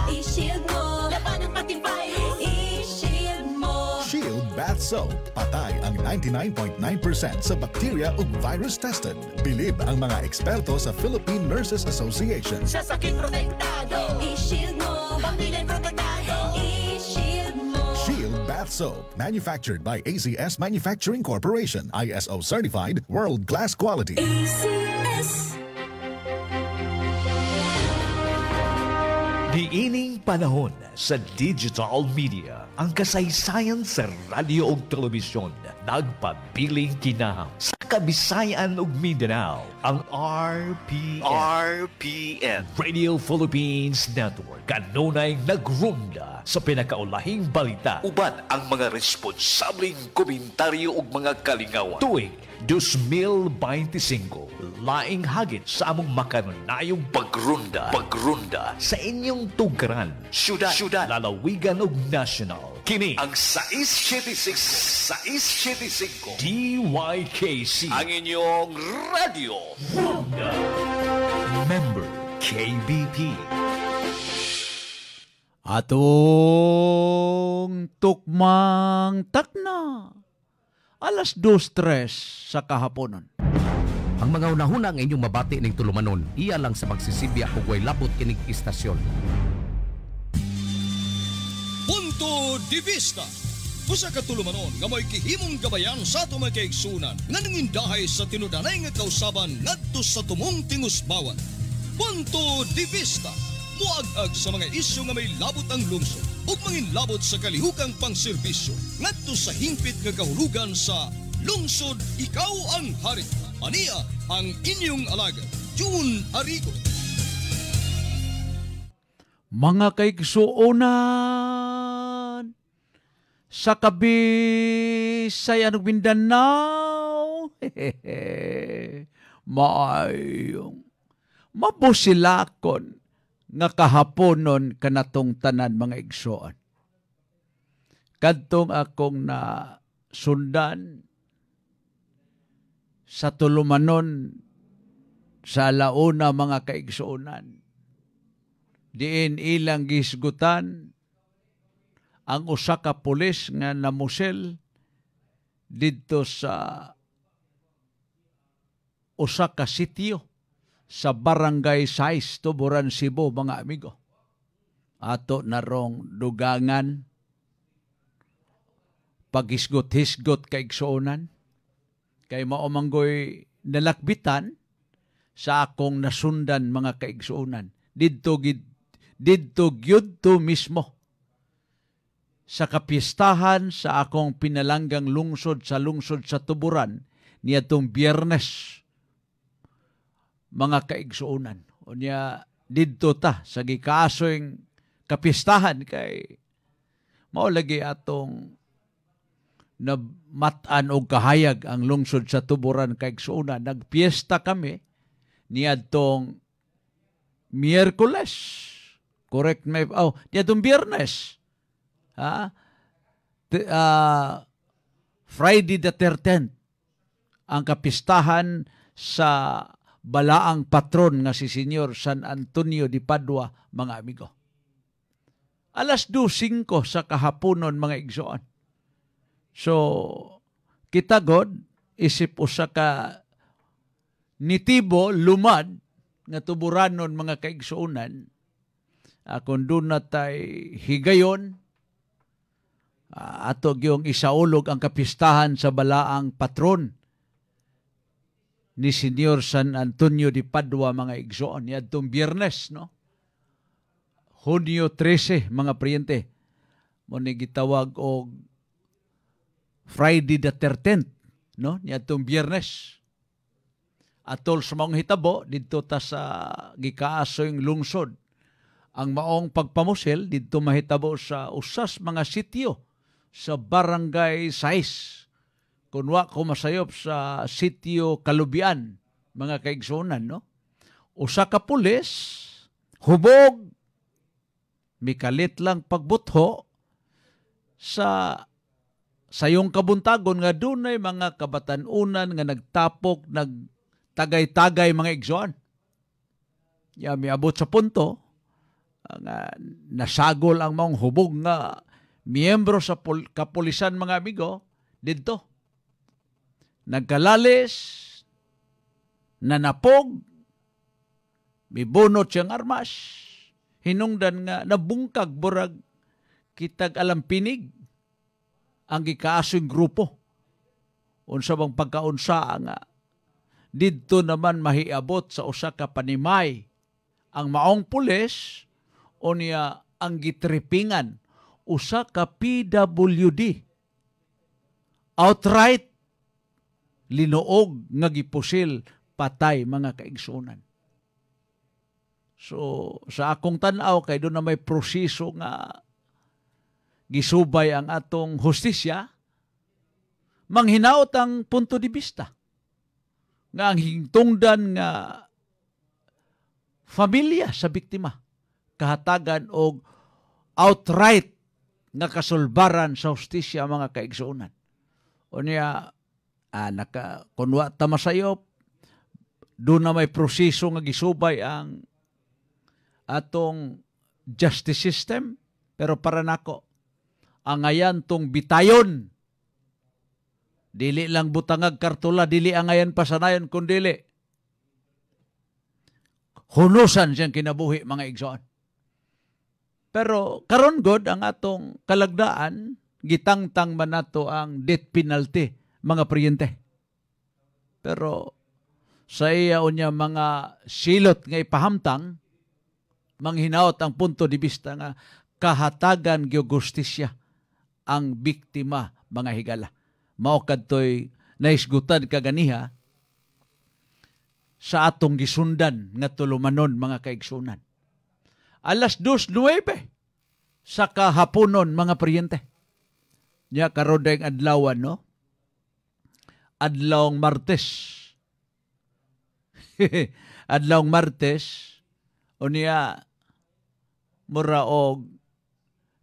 I-shield mo, laban ng pati virus. I-shield mo. Shield Bath Soap. Patay ang 99.9% sa bacteria ug virus tested. Bilib ang mga eksperto sa Philippine Nurses Association. Sa sakit protektado. I-shield mo, pamilya protektado. I-shield mo. Shield Bath Soap. Manufactured by ACS Manufacturing Corporation. ISO certified, world-class quality. ACS. Diining panahon sa digital media, ang kasaysayan sa radyo ug telebisyon nagpabiling kinahang sa Kabisayan ug Mindanao, ang RPN Radio Philippines Network kanunay nagrunda sa pinakaulahing balita uban ang mga responsableng komentaryo ug mga kalingawan tuwing 2025, laing hagit sa among makanunayong pagrunda sa inyong tugaran, syudad, lalawigan ug national. Kini ang 675 DYKC, ang inyong radio. Ronda. Member KBP. Atong tukmang takna. Alas 2:03 sa kahaponon. Ang mga unahuna ang inyong mabati ning tulumanon, iya lang sa pagsisibya ug way labot kining istasyon. Punto de Vista. Usa ka tulumanon nga may gihimong gabayan sa ato mga kaigsunan nga nangindahay sa tinudanay nga kausaban ngadto sa tumong tingusbawan. Punto de Vista. Muag-ag sa mga isyu nga may labot ang lungsod ug manginlabot sa kalihukang pangserbisyo ngadto sa hingpit nga kahulugan sa Lungsod Ikaw ang Hari. Ania ang inyong alagad, June Arigo. Mga kaigsuonan sa Kabisayan ug Mindanao. Maayong mabusilakon nga kahaponon kanatong tanan mga igsoon. Kadtong akong na sundan sa tulumanon sa alauna mga kaigsuonan. Diin ilang gisgutan ang usa ka pulis nga namusel didto sa usa ka sitio sa Barangay 6, Tuburan, Cebu, mga amigo. Ato narong dugangan, paghisgot-hisgot kaigsuonan, kay maumanggoy nalakbitan sa akong nasundan mga kaigsuonan. Didto gyud to mismo sa kapistahan sa akong pinalanggang lungsod sa Tuburan niadtong Biyernes, mga kaigsuonan. Unya didto ta sa gikaasoy kapistahan kay mao lagi atong namatan og kahayag ang lungsod sa Tuburan kaigsuonan. Nagpiesta kami niadtong Miyerkules. Correct me. Niadtong Biyernes. Friday the 13th ang kapistahan sa balaang patron nga si Senyor San Antonio de Padua, mga amigo. Alas 2:05 sa kahaponon mga igsoon. So, kita god isip usa ka nitibo lumad nga tuburanon mga kaigsuonan. Kung doon na tay higayon, ato gyung isaulog ang kapistahan sa balaang patron ni Senyor San Antonio de Padua, mga igsoon. Niadtong Biyernes, no? Hunyo 13, mga priyente. Muna gitawag og Friday the 13th, no? Niadtong Biyernes. Atol sa mga hitabo, dito ta sa gikaasoyng lungsod. Ang maong pagpamusel, dito mahitabo sa usas mga sityo sa Barangay 6. Kunwa ko masayop sa sitio Kalubian, mga kaigsuonan, no? Usa ka pulis, hubog, mikalit lang pagbutho sa sayong kabuntagon nga dunay mga kabatanunan nga nagtapok, nagtagay-tagay mga igsoon. Ya miabot sa punto, nga nasagol ang maong hubog nga miyembro sa kapulisan mga amigo didto. Nagkalalis, nanapog, mibunot siyang armas, hinungdan nga nabungkag burag kitag alampinig ang gikaasong grupo. Unsa bang pagkaunsa nga didto naman mahiabot sa usa ka panimay ang maong pulis o niya ang gitripingan usa ka PWD outright linuog nga gipusil patay mga kaigsunan. So sa akong tan-aw kay doon na may proseso nga gisubay ang atong hustisya, manghinaot ang punto de vista nga ang hingtungdan nga familia sa biktima kahatagan og outright nga kasulbaran sa hustisya mga kaigsunan. O niya kunwa ta masayop, doon na may proseso nga gisubay ang atong justice system, pero para nako ang ayan tong bitayon, dili lang butangag kartula, dili ang ayan pasanayon kundili hunusan siyang kinabuhi mga igsoon. Pero karon god ang atong kalagdaan, gitangtang man nato ang death penalty mga priyente. Pero sa iya unya mga silot nga ipahamtang, manghinaot ang punto de vista nga kahatagan gyugustisya ang biktima mga higala. Mao kadtoy naisgutan kaganiha sa atong gisundan nga tulumanon mga kaigsunan. Alas 2:09 sa kahaponon mga priyente. Nya karon dayong adlawan no. Adlawng Martes. Adlawng Martes unya mura og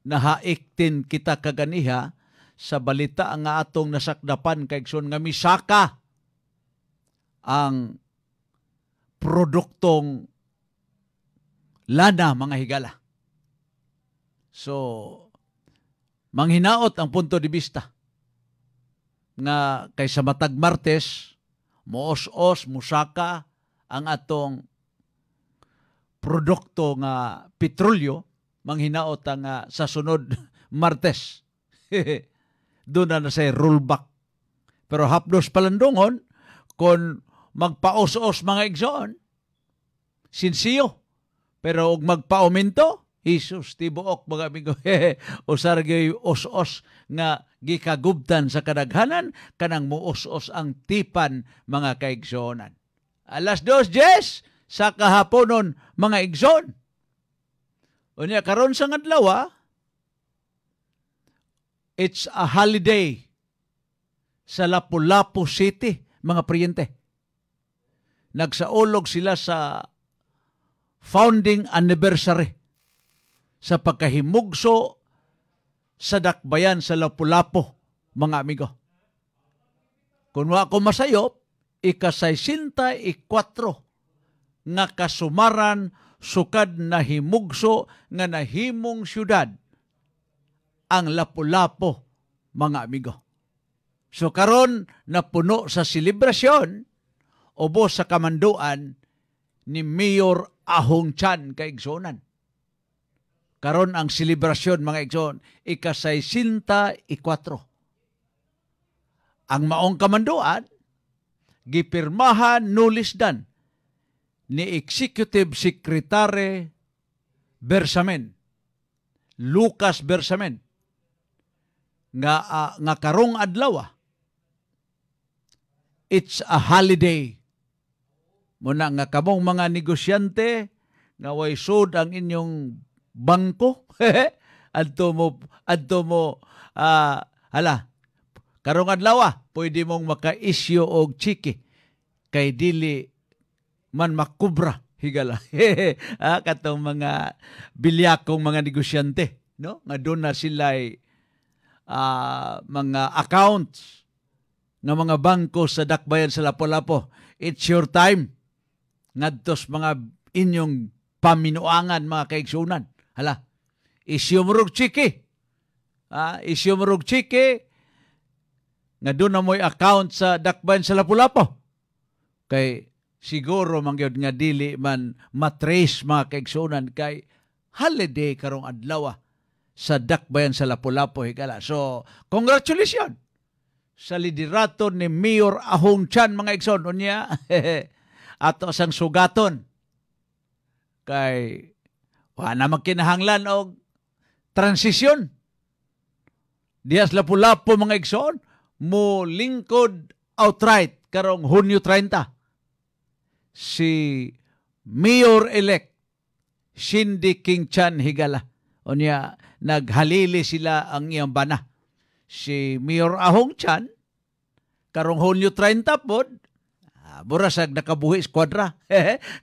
nahaiktin kita kaganiha sa balita nga atong nasakdapan kaigsoon nga misaka ang produktong lana mga higala. So manghinaot ang punto de vista nga kaysa matag Martes moos-os musaka ang atong produkto nga petrolyo, manghinaot ang sa sunod Martes doon na say rollback. Pero hapdos palandungon kung magpaos-os mga igsoon sinsiyo, pero og magpauminto Jesus, tibuok mga amigo, usar gyud os-os nga gikagubtan sa kadaghanan, kanang muos-os ang tipan mga kaigsoonan. Alas 2:10 sa kahaponon mga igsoon. Unya karon sa adlaw, it's a holiday sa Lapu-Lapu City, mga priyente. Nagsaulog sila sa founding anniversary sa pagkahimugso sa dakbayan sa Lapu-Lapu, mga amigo. Kung wa ko masayop, ika-64 nga kasumaran sukad na himugso nga nahimong syudad ang Lapu-Lapu, mga amigo. So karon napuno sa selebrasyon ubos sa kamanduan ni Mayor Ahong Chan kaigsonan. Karon ang selebrasyon mga igsoon, ika-64. Ang maong kamanduan, gipirmahan nulisdan ni Executive Secretary Bersamen, Lucas Bersamen, nga karong adlaw, it's a holiday. Muna nga kamong mga negosyante nga way sud ang inyong bangko adto mo karong adlaw pwede mong maka-issue og chiki kay dili man makubra higala katong mga bilyakong mga negosyante no nga doon na sila mga accounts ng mga bangko sa dakbayan sa Lapu-Lapu. It's your time ngadtos mga inyong paminuangan mga kaigsunan. Hala, isyu mo rog chiki. Isyu mo rog chiki, nga doon na mo'y account sa Dakbayan sa Lapu-Lapu. Kay siguro mangyod nga dili man matrace mga kaigsunan kay holiday karong adlaw sa Dakbayan sa Lapu-Lapu higala. So, congratulations sa liderato ni Mayor Ahong Chan mga igsoon. Unya, ato sang sugaton. Kay, wala na magkinahanglan o transisyon. Diyas Lapu-Lapu mga igsoon, mo lingkod outright karong Hunyo 30. Si Mayor-elect Cindy King Chan higala. Unya, naghalili sila ang iyang bana. Si Mayor Ahong Chan, karong Hunyo 30 po, burasag nakabuhi skwadra.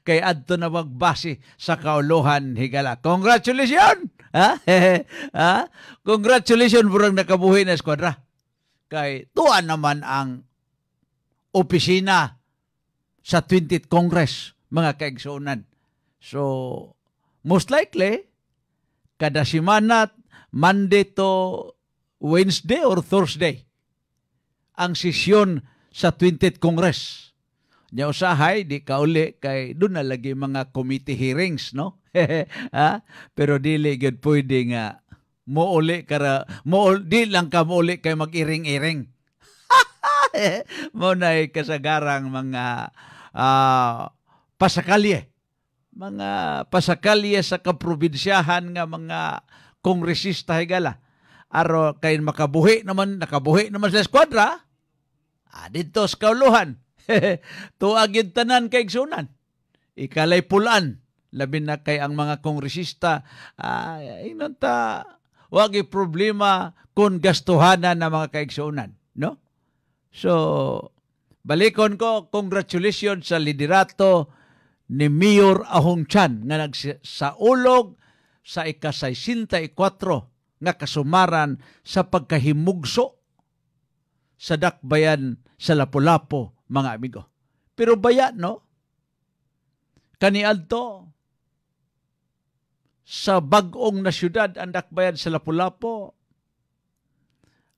Kay adto na magbase sa kauluhan higala. Congratulations! Congratulations, burang nakabuhi na skwadra. Kay tuan naman ang opisina sa 20th Congress, mga kaigsunan. So, most likely, kada simana, Monday to Wednesday or Thursday, ang sesyon sa 20th Congress. Nya usahay, di kauli, kay doon na lagi mga committee hearings, no? Pero dili gyud pwede nga mouli kara di lang ka mouli kay mag-iring-iring. Mo na kasagarang mga pasakalye. Mga pasakalye sa kaprobinsyahan nga mga kongresista higala. Aro kay nakabuhi naman sa skwadra. Dito sa kauluhan. Tuag yung tanan kay igsunan. Ikalay pulaan. Labi na kay ang mga kongresista. Inunta, wag problema kung gastuhanan na mga kaigsunan. No? So, balikon ko, congratulations sa liderato ni Mayor Ahong Chan nga nagsaulog sa ika-64 nga kasumaran sa pagkahimugso sa Dakbayan sa Lapu-Lapu, mga amigo. Pero baya, no? Kaniadto sa bag-ong na syudad ang Dakbayan sa Lapu-Lapu,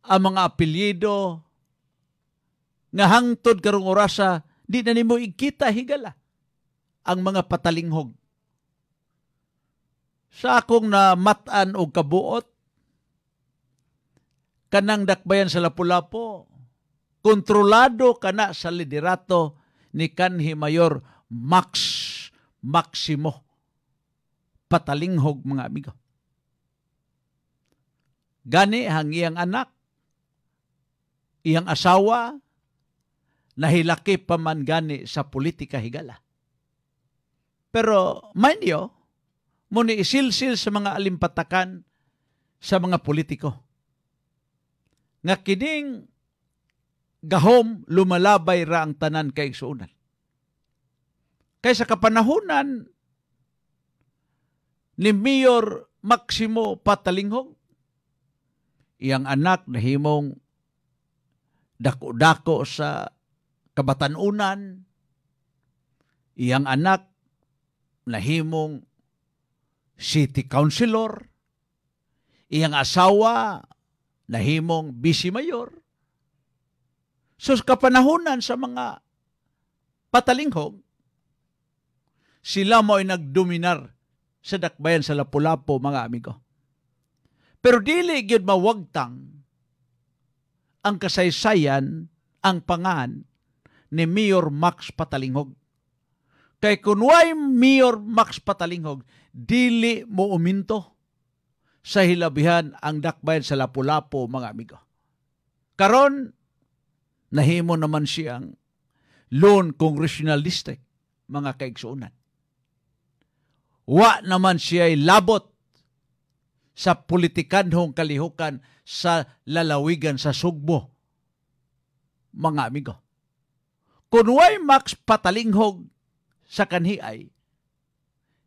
ang mga apelyido nga hangtod karong orasa, di na nimo ikita higala ang mga patalinghog. Sa akong na matan o kabuot, kanang Dakbayan sa Lapu-Lapu, kontrolado kana sa liderato ni kanhi Mayor Maximo Patalinghog, mga amigo. Gani ang iyang anak, iyang asawa, nahilaki pa man gani sa politika higala. Pero mind you, muni isilsil sa mga alimpatakan sa mga politiko. Nga kining gahom lumalabay ra ang tanan kay igsuunan. Kay sa kapanahunan ni Mayor Maximo Patalinghog, iyang anak nahimong dako-dako sa kabatanunan, iyang anak nahimong city councilor, iyang asawa nahimong vice mayor. So sa kapanahunan sa mga Patalinghog, sila mo ay nagdominar sa Dakbayan sa Lapu-Lapu, mga amigo. Pero dili gyud mawagtang ang kasaysayan, ang pangan ni Mayor Max Patalinghog. Kay kunway Mayor Max Patalinghog, dili mo uminto sa hilabihan ang Dakbayan sa Lapu-Lapu, mga amigo. Karon, nahimo naman siyang Lone Congressional District, mga kaigsuunan. Wa naman siya'y labot sa politikanhong kalihukan sa lalawigan sa Sugbo, mga amigo. Kung way Max Patalinghog sa kanhiay,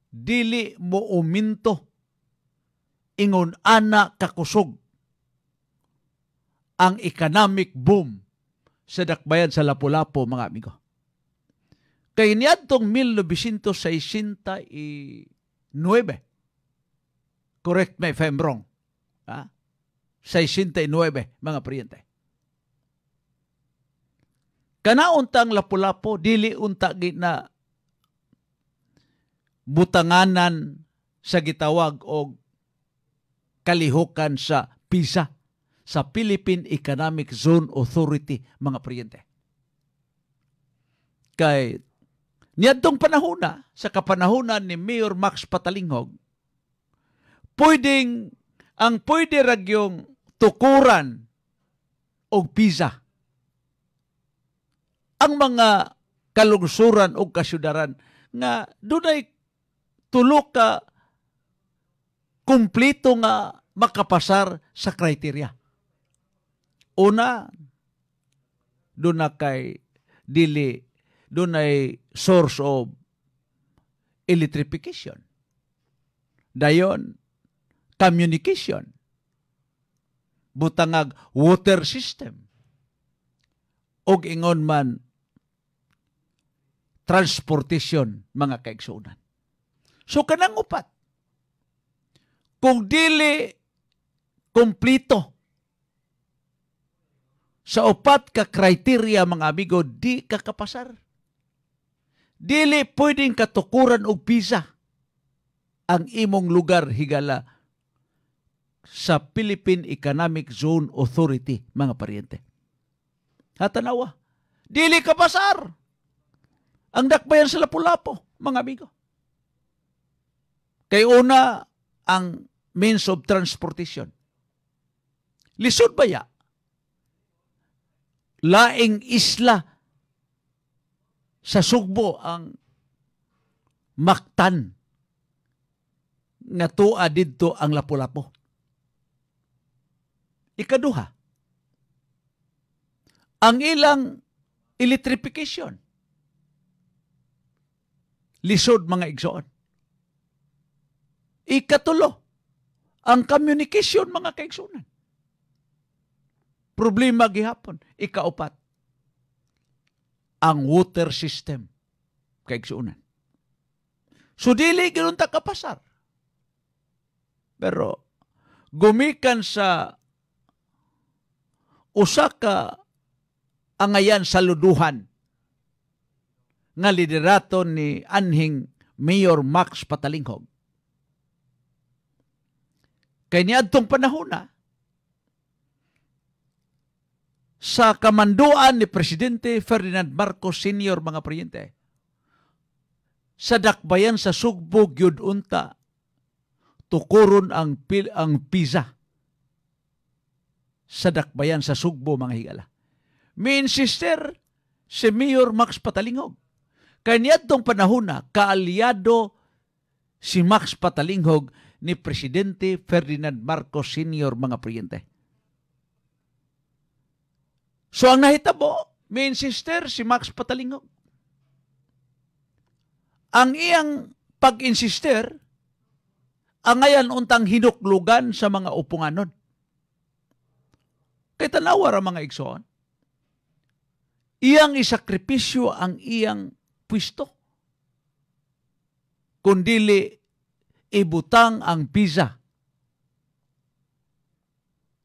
dili mo uminto ingon ana kakusog ang economic boom sa Dakbayan sa Lapu-Lapu, mga amigo. Kay niadtong 1969, Correct me if I'm wrong. 69, mga priyente. Kanauntang Lapu-Lapu, dili unta na butanganan sa gitawag o kalihukan sa PISA, sa Philippine Economic Zone Authority, mga priyente. Kay niadtong panahona, sa kapanahunan ni Mayor Max Patalinghog, ang pwede ragyong tukuran o PISA ang mga kalungsuran o kasyudaran nga dunay tulo ka kumplito nga makapasar sa kriteria. Una, doon kay dili, doon ay source of electrification. Dayon, communication. Butangag water system. Og ingon man transportation, mga kaigsuunan. So kanang upat, kung dili kumplito sa upat ka kriteria, mga amigo, di ka kapasar. Dili pwedeng katukuran og PISA ang imong lugar higala sa Philippine Economic Zone Authority, mga pariente. Hatanawa, dili kapasar ang dakbayan sa Lapu-Lapu, mga amigo. Kay una, ang means of transportation. Lisod ba ya? Laing isla sa Sugbo ang Mactan nga tua didto ang Lapu-Lapu. Ikaduha, ang ilang electrification. Lisod, mga igsoon. Ikatulo, ang communication, mga kaigsunan. Problema gihapon. Ikaupat, ang water system, kaigsunan. So, dili ganoon ta kapasar. Pero, gumikan sa usa ka angayan sa luduhan nga liderato ni anhing Mayor Max Patalinghog. Kay niadtong panahona, sa kamanduan ni Presidente Ferdinand Marcos Sr., mga priyente, sa dakbayan sa Sugbo, gyud unta, tukuron ang PISA sa dakbayan sa Sugbo, mga higala. Mi-insister si Mayor Max Patalinghog. Kaya niadtong panahona, kaalyado si Max Patalinghog ni Presidente Ferdinand Marcos Sr., mga priyente. So ang nahitabo, may insister si Max Patalinghog. Ang iyang pag-insister, ang ngayon untang hinuklugan sa mga upunganon. Kay tanawa ra, mga igsoon, iyang isakripisyo ang iyang pwisto. Kundili ibutang ang PISA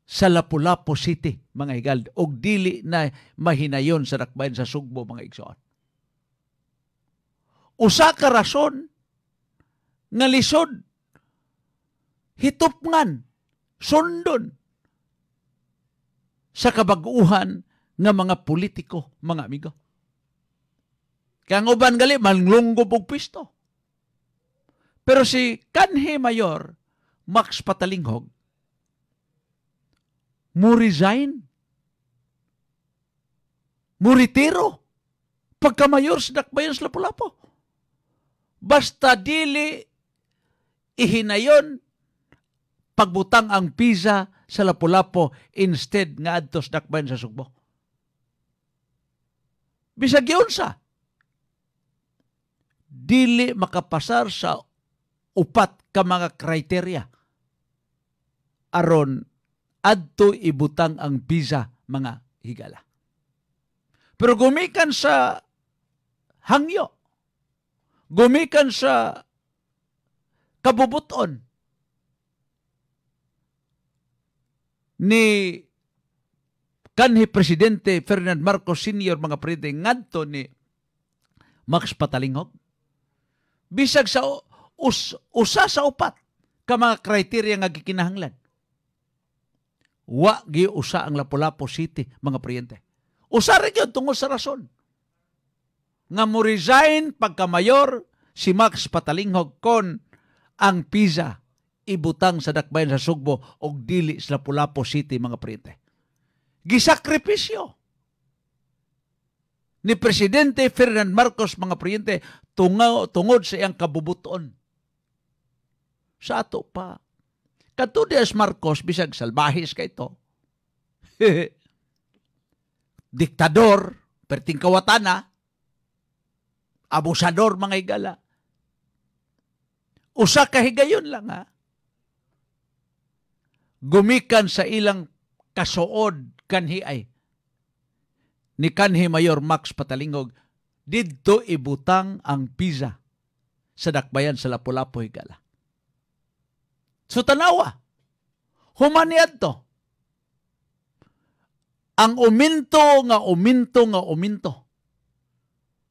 sa Lapu-Lapu City, mga higal, og dili na mahinayon sa dakbayan sa Sugbo, mga igsoon. Usa ka rason nga lisod, hitupngan, sundon sa kabag-uhan nga mga politiko, mga amigo. Kaya ang uban gali, manglunggob og pwisto. Pero si kanhi Mayor Max Patalinghog, mo resign, mo retiro, pagka-mayor sa dakbayan sa Lapu-Lapu. Basta dili ihinayon pagbutang ang PISA sa Lapu-Lapu instead nga adto sa dakbayan sa Sugbo. Bisag yunsa, dili makapasar sa upat ka mga kriteria aron adto ibutang ang PISA, mga higala. Pero gumikan sa hangyo, gumikan sa kabubuton, ni kanhi Presidente Ferdinand Marcos Sr. mga presidente ngadto ni Max Patalinghog. Bisag sa usa sa upat ka mga kriteria nga gikinahanglan. Wa gi usa ang Lapu-Lapu City mga presidente. Usa rin yun tungod sa rason. Nga mo resign pagka-mayor si Max Patalinghog kon ang PISA ibutang sa dakbayan sa Sugbo og dili sa Lapu-Lapu City mga presidente. Gisakripisyo ni Presidente Ferdinand Marcos mga presidente tungod sa iyang kabubuton. Sa ato pa, Katudias Marcos bisag salbahis ka ito. Diktador, perting kawatana, abusador mga higala. Usa ka higayon lang ha. Gumikan sa ilang kasuod kanhi ay ni kanhi Mayor Max Patalinghog didto ibutang ang PISA sa dakbayan sa Lapu-Lapu higala. So tanawa, humaniad to. Ang uminto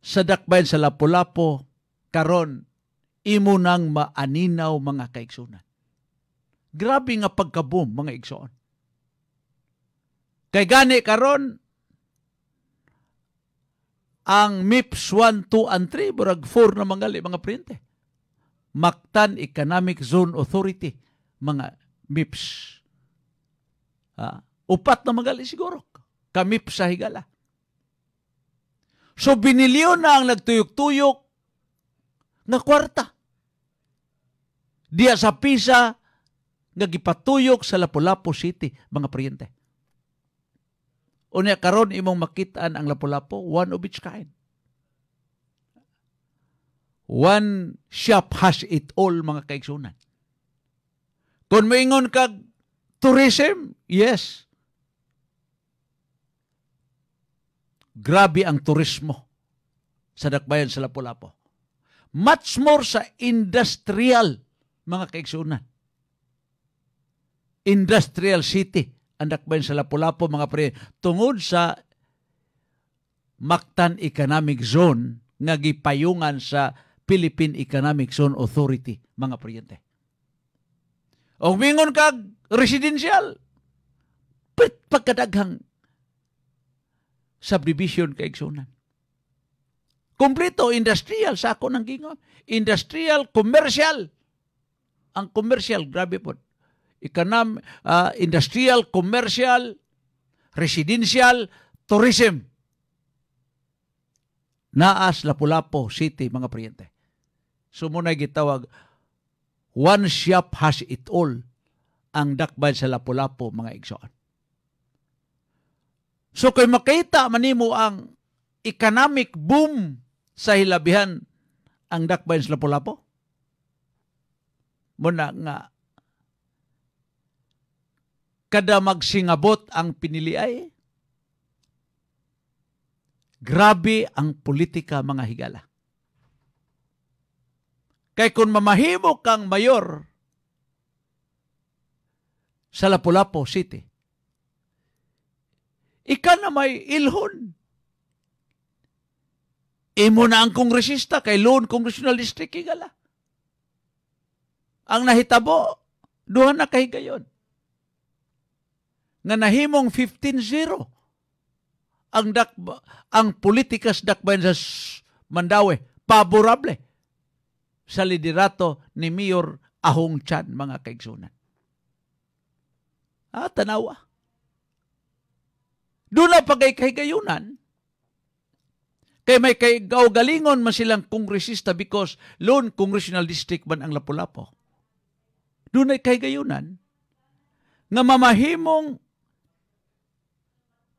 sa dakbayan sa Lapu-Lapu karon imo nang maaninaw mga kaigsunan. Grabe nga pagkaboom mga igsoon. Kay gani karon ang MIPS 1, 2, and 3 burag 4 na mangali mga printe. Mactan Economic Zone Authority mga MIPS. Upat na mangali siguro ka MIPS sa higala. So binilyon na ang nagtuyok-tuyok na kwarta. Diya sa PISA nga gipatuyok sa Lapu-Lapu City mga priyente. Unya karon imong makitaan ang Lapu-Lapu, one of its kind. One shop has it all mga kaigsunan. Kung maingon kag tourism, yes. Grabe ang turismo sa dakbayan sa Lapu-Lapu. Much more sa industrial mga kaigsunan. Industrial city ang dakbayan sa Lapu-Lapu mga pre tungod sa Mactan Economic Zone nga gipayungan sa Philippine Economic Zone Authority mga priyente. O mingon kag residential pagkadaghang subdivision kaigsunan. Kompleto industrial sa ako nang gingon. Industrial, commercial. Ang commercial grabe po. Industrial, commercial, residential, tourism. Naas Lapu-Lapu City, mga priyente. So muna gitawag, one shop has it all ang dakbayan sa Lapu-Lapu, mga igsoon. So kay makita manimo ang economic boom sa hilabihan ang dakbayan sa Lapu-Lapu, muna nga kada magsingabot ang piniliay, grabe ang politika mga higala. Kay kung mamahimo kang mayor sa Lapu-Lapu City, ika na may ilhon. Imo na ang kongresista kay Lone Congressional District higala. Ang nahitabo, duha na kahigayon. Nga nahimong 15-0 ang politikas dakbayan sa Mandaue paborable sa liderato ni Mayor Ahong Chan mga kaigsunan. Tanawa. Doon na pagkayunan kay may galingon man silang kongresista because Lone Congressional District man ang Lapu-Lapu. Doon ay kayunan nga mamahimong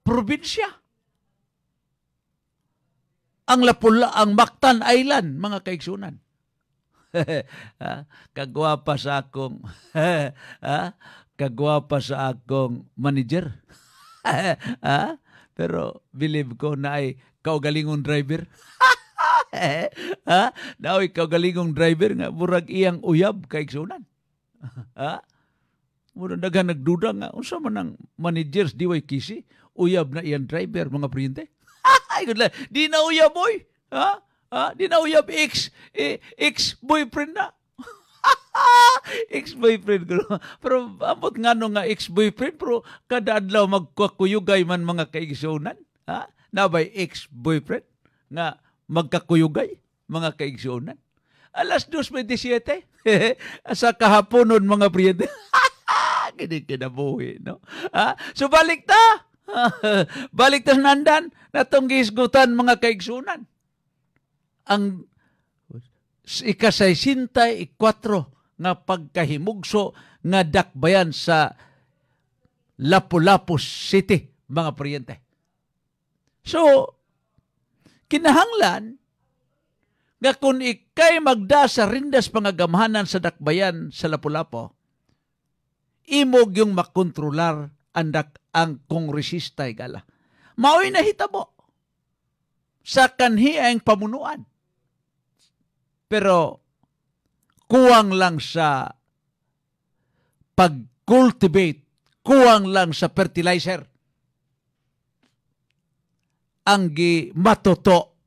probinsya. Ang ang Mactan Island, mga kaigsunan. Kagwapa sa akong manager. Pero believe ko na ay kaugalingong driver. Na ay kaugalingong driver nga murag iyang uyab kaigsunan. Muna daghang nagduda nga, unsa man ang managers di way kisi, uyab na iyang driver, mga priyente. Ay, good lang. Di na uyab, boy. Ha? Di na uyab, ex-boyfriend na. Ex-boyfriend ko. Pero abot nga no nga ex-boyfriend, pero kada adlaw magkakuyugay man mga kaigsunan. Ha? Nabay ex-boyfriend nga magkakuyugay mga kaigsunan. Alas 2:27 sa kahaponon mga priyente. Kini kinabuhi, no? So balik ta. Balik ta nandan natong gihisgutan mga kaigsunan. Ang ika-64 nga pagkahimugso nga dakbayan sa Lapu-Lapu City, mga priyente. So, kinahanglan nga kung ikay magda sa rindas pangagamhanan sa dakbayan sa Lapu-Lapu, imog yung makontrolar ang kongresista igala. Mao'y nahitabo sa kanhiang pamunuan. Pero kuwang lang sa pag-cultivate, kuwang lang sa fertilizer ang matoto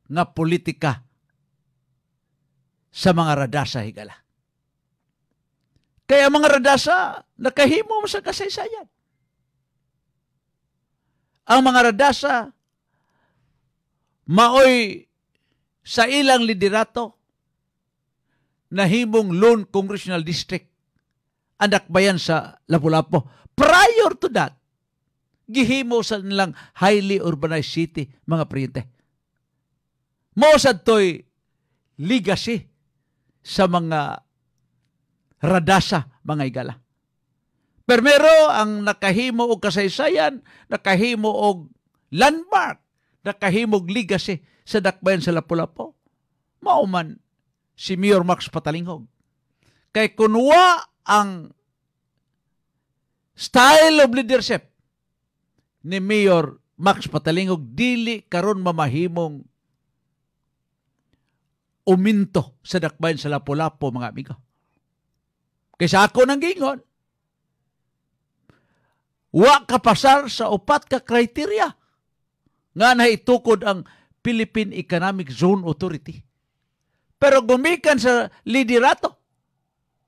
nga politika sa mga radasa higala. Kaya mga radasa, nakahimo sa kasaysayan. Ang mga radasa, maoy sa ilang liderato, nahimong Lone Congressional District, ang dakbayan sa Lapu-Lapu. Prior to that, gihimo sa nilang highly urbanized city, mga priyente. Mosad to'y legacy sa mga radasa, mga igala. Permero, ang nakahimo og kasaysayan, nakahimo og landmark, nakahimo og legacy sa dakbayan sa Lapu-Lapu, mauman si Mayor Max Patalinghog. Kay kunwa ang style of leadership ni Mayor Max Patalinghog, dili karon mamahimong uminto sa dakbayan sa Lapu-Lapu, mga amigo. Kaysa ako nang gingon, wa kapasar sa upat ka kriteria nga naitukod ang Philippine Economic Zone Authority. Pero gumikan sa liderato.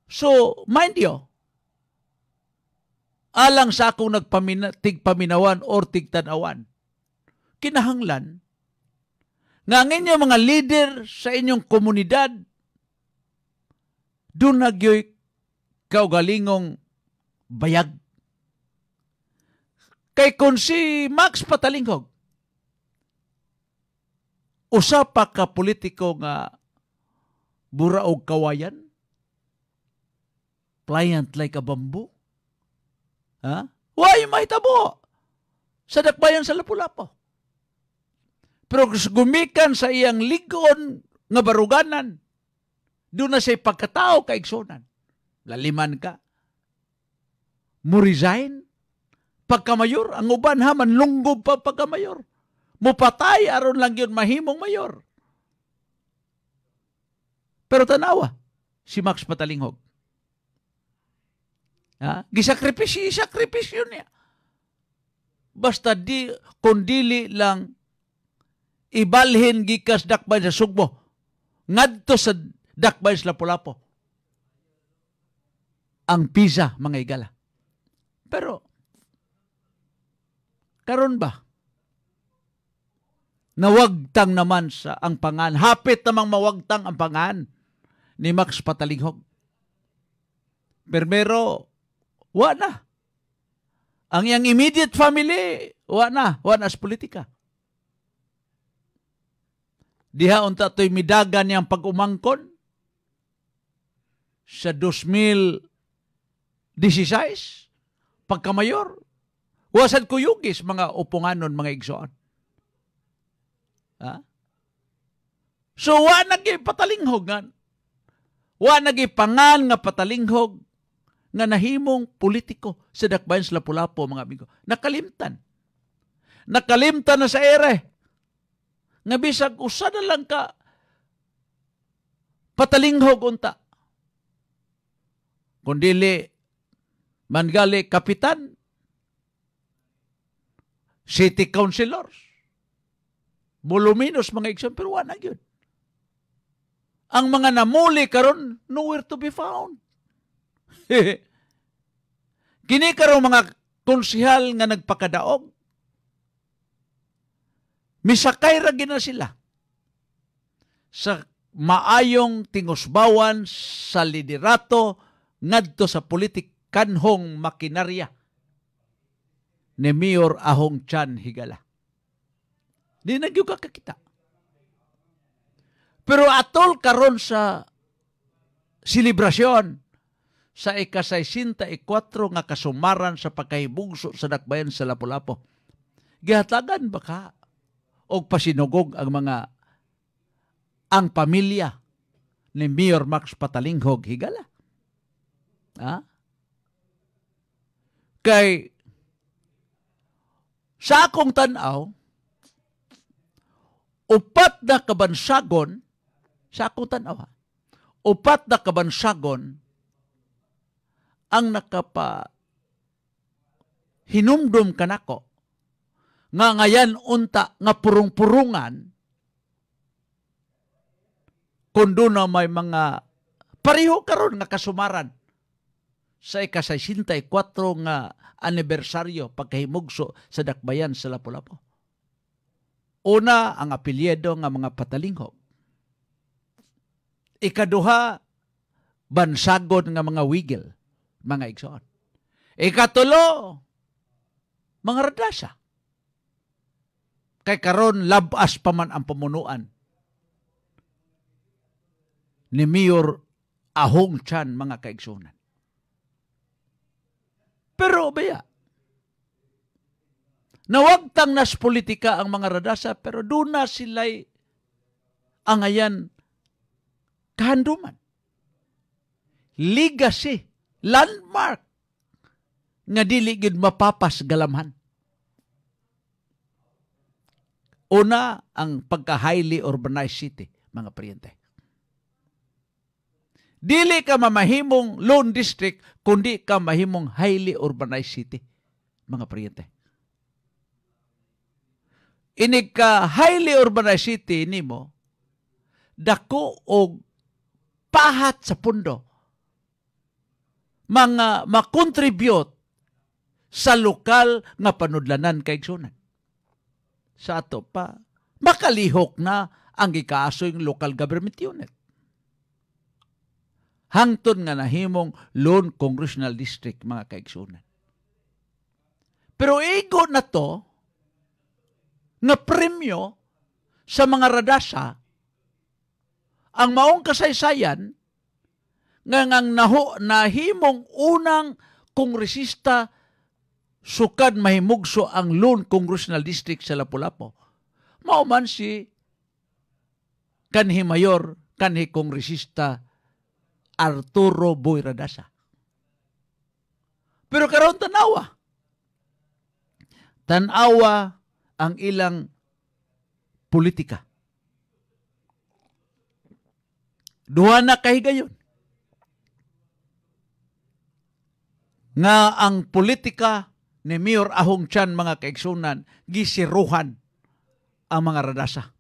So, mind you, alang sa akong tigpaminawan or tigtanawan, kinahanglan nga ang inyong mga leader sa inyong komunidad doon nagyoy kaugalingong bayag. Kay kung si Max Patalinghog, usa pa ka politiko nga bura og kawayan, pliant like a bamboo, why mahitabo sa dakbayan sa Lapu-Lapu. Pero gumikan sa iyang ligon nga baruganan, doon na siya pagkatao kaigsunan. Laliman ka. Mo resign pagkamayor, ang uban ha manlunggob pa pagkamayor. Mupatay aron lang yun mahimong mayor. Pero tanawa si Max Patalinghog. Gisakripisyo niya. Basta kung dili lang ibalhin gikas dakbayan sa Sugbo, ngadto sa dakbayan sa Lapu-Lapu, ang pizza, mga igala. Pero, karon ba? Nawagtang naman sa ang pangan. Hapit namang mawagtang ang pangan ni Max Patalinghog. Pero, wa na. Ang iyang immediate family, wa na sa politika. Diha unta to'y midagan niyang pag-umangkon sa 2016, pagkamayor. Wasad kuyugis mga upunganon, mga igsoon. So, wa nagi Patalinghog nga. Wa nagi pangan nga Patalinghog nga nahimong politiko sa dakbayan sa Lapu-Lapu, mga amigo. Nakalimtan. Nakalimtan na sa ere. Nga bisag usa na lang ka Patalinghog unta. Kundili mangali kapitan, city councilors, voluminos mga igsoon, pero wala yun. Ang mga namuli karon nowhere to be found. Kini karon mga konsehal nga nagpakadaog, misakay ra gina sila sa maayong tingusbawan sa liderato ngadto sa politikanhong makinarya ni Mayor Ahong Chan Higala. Di nagyug kakita. Pero atol karon sa selebrasyon sa ika-64 nga kasumaran sa pagkahibugso sa dakbayan sa Lapu-Lapu, gihatagan ba ka og pasinugog ang pamilya ni Mayor Max Patalinghog Higala? Ha? Kay sa akong tanaw, upat na kabansagon, sa akong tanaw, upat na kabansagon ang hinumdum kanako nga ngayan unta nga purung-purungan kundo na may mga pareho karon nga kasumaran sa ika-64 nga anibersaryo pagkahimugso sa dakbayan sa Lapu-Lapu. Una, ang apelyido nga mga Patalinghog. Ikaduha, bansagon nga mga Wigil, mga igsoon. Ikatulo, mga Radasa. Kay karon labas pa man ang pamunuan ni Mayor Ahong Chan, mga kaigsunan. Pero baya, nawagtang nas politika ang mga Radasa, pero doon na sila'y angayan kahanduman. Legacy, landmark, nga dili gid mapapas galamhan. Una, ang pagka-highly urbanized city, mga priyente. Dili ka mamahimong lone district, kundi ka mahimong highly urbanized city, mga priyente. Inig ka highly urbanized city nimo, dako og pahat sa pundo, mga makontribute sa lokal nga panudlanan kaigsunan. Sa ato pa, makalihok na ang gikaasoy ng local government unit. Hangtod nga nahimong lone congressional district, mga kaigsunan. Pero igo na to, nga premyo sa mga Radasa, ang maong kasaysayan, nga nahimong unang kongresista sukad mahimugso ang lone congressional district sa Lapu-Lapu. Mauman si kanhi mayor, kanhi kongresista Arturo Boy Radasa. Pero karon tanawa ang ilang politika. Duha na kahigayon nga ang politika ni Mayor Ahong Chan, mga kaigsunan, gisiruhan ang mga Radasa.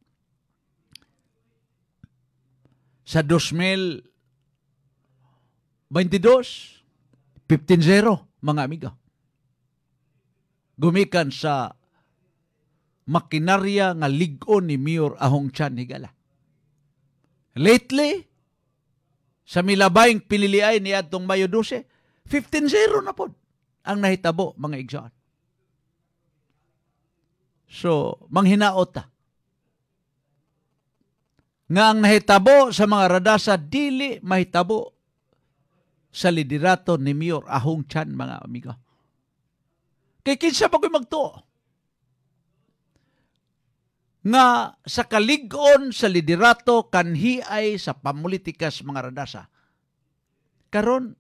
Sa 2022, 15-0, mga amiga. Gumikan sa makinarya nga ligon ni Mayor Ahong Chan Higala. Lately, sa milabayng piniliay ni atong Mayo 12, 15-0 na po ang nahitabo, mga igsoon. So, manghinaot ta. Nga ang nahitabo sa mga Radasa, dili mahitabo sa liderato ni Mayor Ahong Chan, mga amigo. Kay kinsa pa ko'y magtuo nga sa kaligon sa liderato kanhiay sa pamulitika mga Radasa. Karon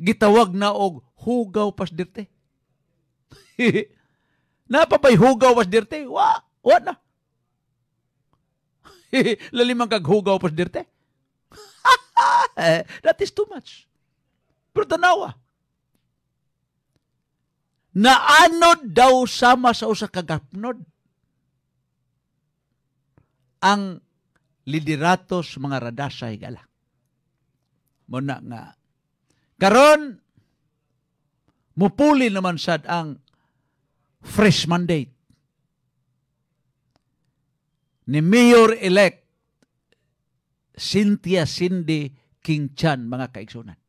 gitawag na og hugaw pasdirte. Napapay hugaw pasdirte? Wa na. Lalimang kag hugaw pasdirte. That is too much. Pero tanawa, naanod daw sama sa usa ka gapnod ang lideratos mga radasa higala. Muna nga, karon mupuli naman sad ang fresh mandate ni Mayor-elect Cynthia Cindy King Chan, mga kaigsunan.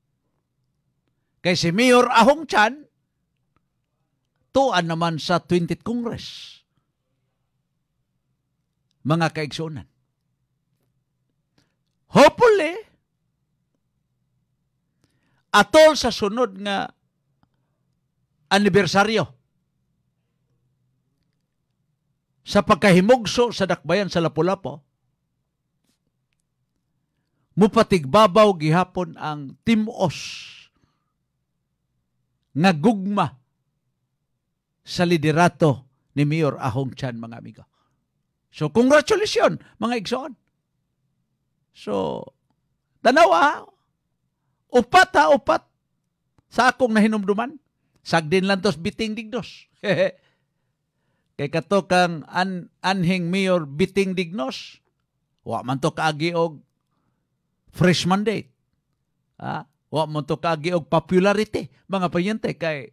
Kay si Mayor Ahong Chan, tuan naman sa 20th Congress. Mga kaigsunan. Hopefully, atol sa sunod nga anibersaryo sa pagkahimugso sa dakbayan sa Lapu-Lapu, mupatigbabaw gihapon ang timos nga gugma sa liderato ni Mayor Ahong Chan, mga amigo. So, congratulations, mga igsoon. So, tanawa, upat sa akong nahinumduman. Sagdin lang tos biting dignos. Kay kato kang anhing Mayor biting dignos, wa man to kaagi og fresh mandate. Wa man to kaagi og popularity, mga panyente, kay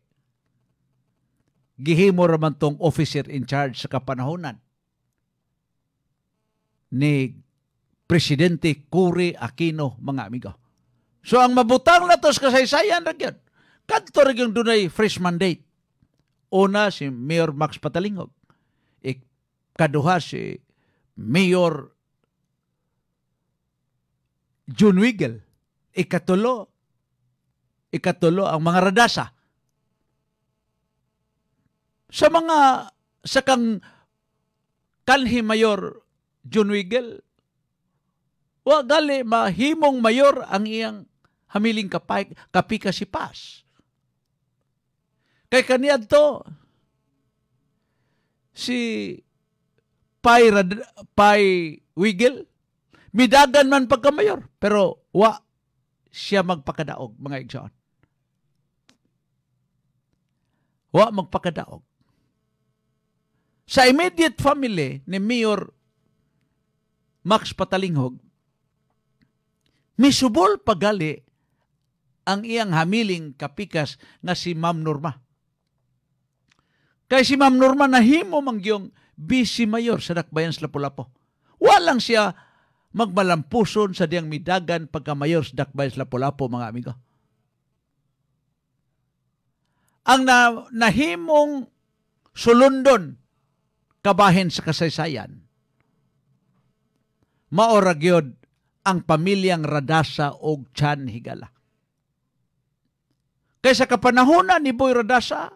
gihimo raman tong officer in charge sa kapanahonan ni Presidente Cory Aquino, mga amigo. So ang mabutang na tos kasaysayan ra gyud. Kadto ra gyud dunay fresh mandate. Una si Mayor Max Patalingog. Ikaduha si Mayor June Wiggle. Ikatulo ang mga radasa. Sa kang kanhi Mayor June Wiggle, wa gali mahimong mayor ang iyang hamiling kapika si Paz. Kay kaniadto si Pai Wiggle, midagan man pagka-mayor, pero wa siya magpakadaog, mga igsoon. Wa magpakadaog. Sa immediate family ni Mayor Max Patalinghog, misubol pagali ang iyang hamiling kapikas nga si Ma'am Norma. Kay si Ma'am Norma nahimo mangyong vice mayor sa dakbayan sa Lapu-Lapu. Walang siya magmalampuson sa diyang midagan pagka-mayor sa dakbayan sa Lapu-Lapu, mga amigo. Ang nahimong sulundon kabahin sa kasaysayan, maoragyod ang pamilyang Radasa og Chan higala. Kaysa kapanahonan ni Boy Radasa,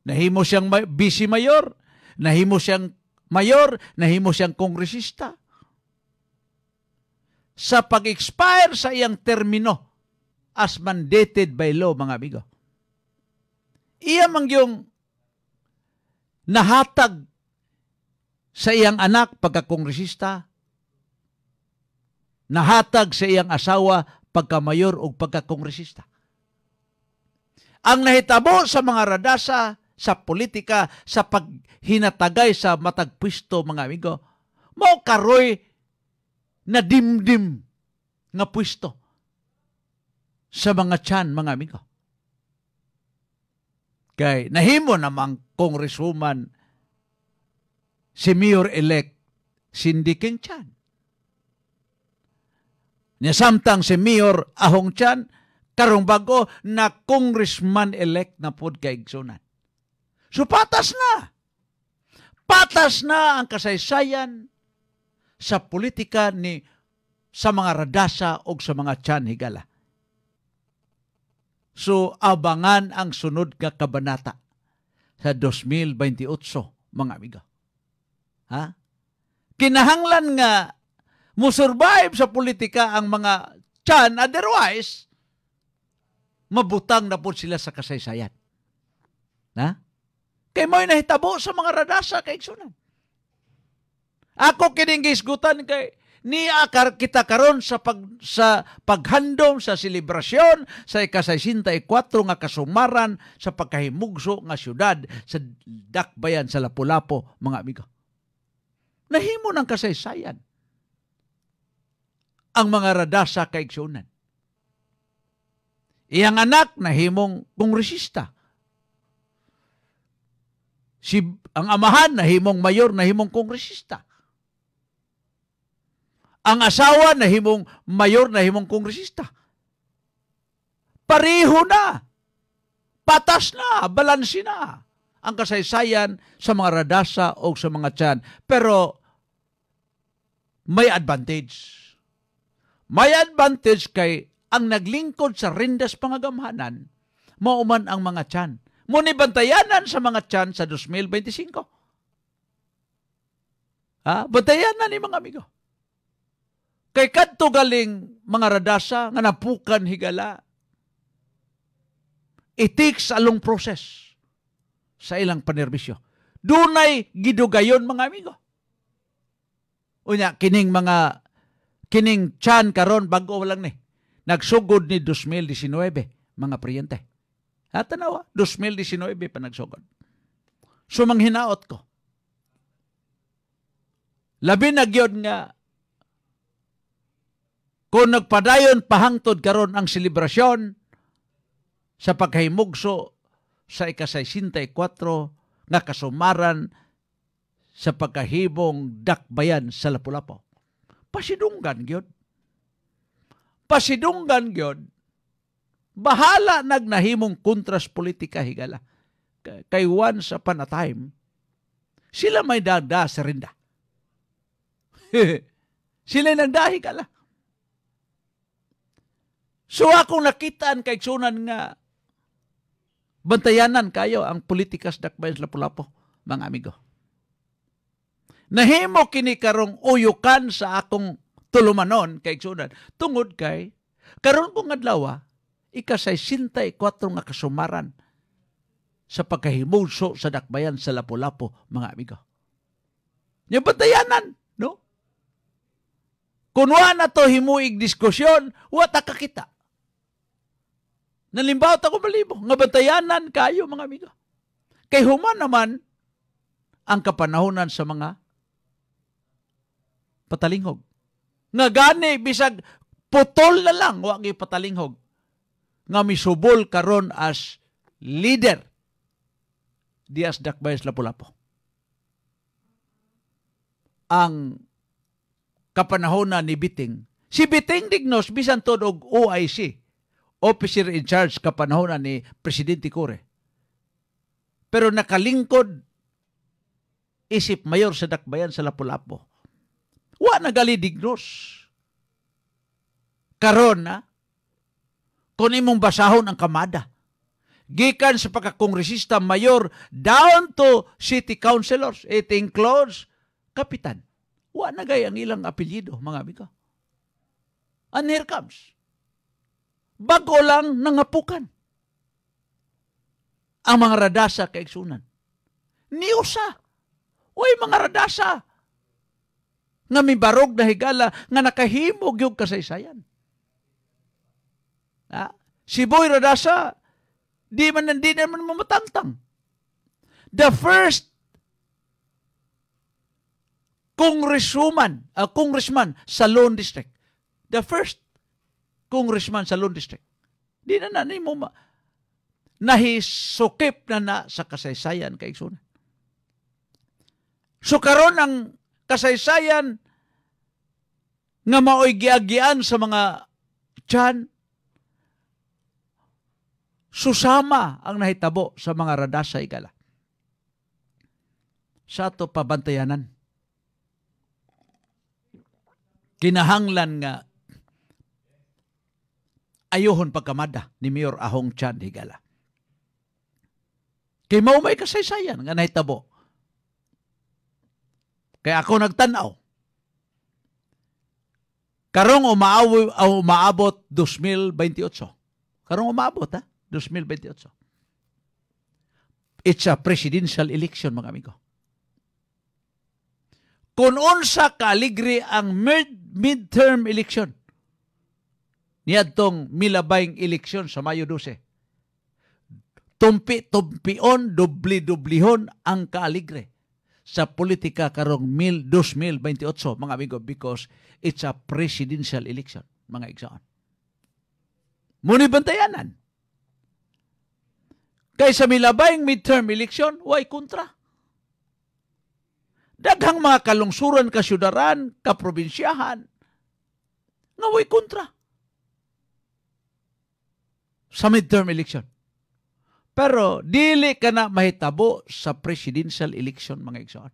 nahimo siyang vice mayor, nahimo siyang mayor, nahimo siyang kongresista. Sa pag-expire sa iyang termino as mandated by law, mga amigo, iya mangyong nahatag sa iyang anak pagka-kongresista, nahatag sa iyang asawa pagka-mayor o pagka-kongresista. Ang nahitabo sa mga Radasa, sa politika, sa paghinatagay sa matag pwesto, mga amigo, mao karoy na dimdim nga pwesto sa mga Chan, mga amigo. Kay nahimo namang congresswoman si Mayor-elect Cindy King Chan. Samtang si Mayor Ahong Chan, karong bago na congressman-elect na pod kaigsunan. So patas na. Patas na ang kasaysayan sa politika sa mga Radasa o sa mga Chan higala. So abangan ang sunod nga kabanata sa 2028, mga amigo. Kinahanglan nga musurvive sa politika ang mga Chan, otherwise mabutang na po sila sa kasaysayan. Kay mo'y nahitabo sa mga Radasa kaigsunan. Ako kining gisgutan kay Niya kita karon sa paghandom sa selebrasyon sa ika-64 nga kasumaran sa pagkahimugso nga syudad sa Dakbayan sa Lapu-Lapu, mga amigo. Nahimo ng kasaysayan ang mga radasa kaigsunan. Iyang anak nahimong kongresista. Ang amahan nahimong mayor, nahimong kongresista. Ang asawa nahimong mayor, nahimong kongresista. Pareho na. Patas na, balansi na ang kasaysayan sa mga radasa o sa mga tiyan. Pero may advantage. May advantage kay ang naglingkod sa rindas pangagamhanan, mauman ang mga tiyan. Muni bantayanan sa mga tiyan sa 2025. Bantayanan ni mga amigo. Kay kadto galing mga radasa nga napukan higala. It takes a long process sa ilang panerbisyo. Dunay gidugayon mga amigo. Unya kining tiyan karon bago lang ni. Nagsugod ni 2019 mga priyente. Tanawa, 2019 pa nagsugod. So manghinaot ko. Labi na gyud nga kung nagpadayon pahangtod karon ang selebrasyon sa pagkahimugso sa ika-64 nga kasumaran sa pagkahibong Dakbayan sa Lapu-Lapu. Pasidunggan gyud. Pasidunggan gyud. Bahala nagnahimong kontras politika higala. Kay once upon a time, sila may dada sa rinda. Sila nagdahi higala. So akong nakitaan kay sunan nga bantayanan kayo ang politikas Dakbayan sa Lapu-Lapu, mga amigo. Nahimo kini karong uyukan sa akong tulumanon kay sunan. Tungod kay karon kong adlaw ika-64 nga kasumaran sa pagkahimugso sa Dakbayan sa Lapu-Lapu, mga amigo. Yung bantayanan, no? Kung na to himuig diskusyon, wata kakita. Nalimbaw ta ko malibo, nga bantayanan kayo mga amigo. Kay human naman ang kapanahonan sa mga patalinghog. Nga gani bisag putol na lang wa gi patalinghog nga misubol karon as leader dias Dakbayan sa Lapu-Lapu. Ang kapanahonan ni Biting, si Biting Dignos bisan tod og OIC, officer in charge kapanahonan ni Presidente Core. Pero nakalingkod isip mayor sa Dakbayan sa Lapu-Lapu. Wa nagali Dignos. Karon na, kung imong basahon ang kamada, gikan sa pagkakongresista mayor down to city councilors, it includes kapitan. Wa na gay ang ilang apelyido, mga amigo. And here comes. Bago lang nangapukan ang mga radasa kaigsunan. Niusa. Uy, mga radasa nga mibarog na higala nga nakahimog yung kasaysayan. Si Boy Radasa, di naman mamatangtang. The first congressman sa Lone District. The first congressman sa Lone District. Di na mo nahisukip na sa kasaysayan kaigsunan. So karon ang kasaysayan nga maoy giagian sa mga tiyan, susama ang nahitabo sa mga radasa higala. Sa ato pabantayanan. Kinahanglan nga ayohon pagkamada ni Mayor Ahong Chan higala. Kay mao may kasaysayan nga nahitabo. Kaya ako nagtanaw. Karong umaabot 2028. Karong umaabot 2028. It's a presidential election, mga amigo. Kung unsa kaligre ang midterm election. Niadtong milabayng eleksyon sa Mayo 12. Tumpi-tumpion, dubli-dublihon ang kaaligre sa politika karong 2028, mga amigo, because it's a presidential election, mga igsoon. Muni bantayanan. Kaysa milabayng midterm election, way kontra. Daghang mga kalungsuran, kasyudaran, kaprobinsyahan, nga way kontra sa midterm election. Pero dili ka na mahitabo sa presidential election, mga igsoon.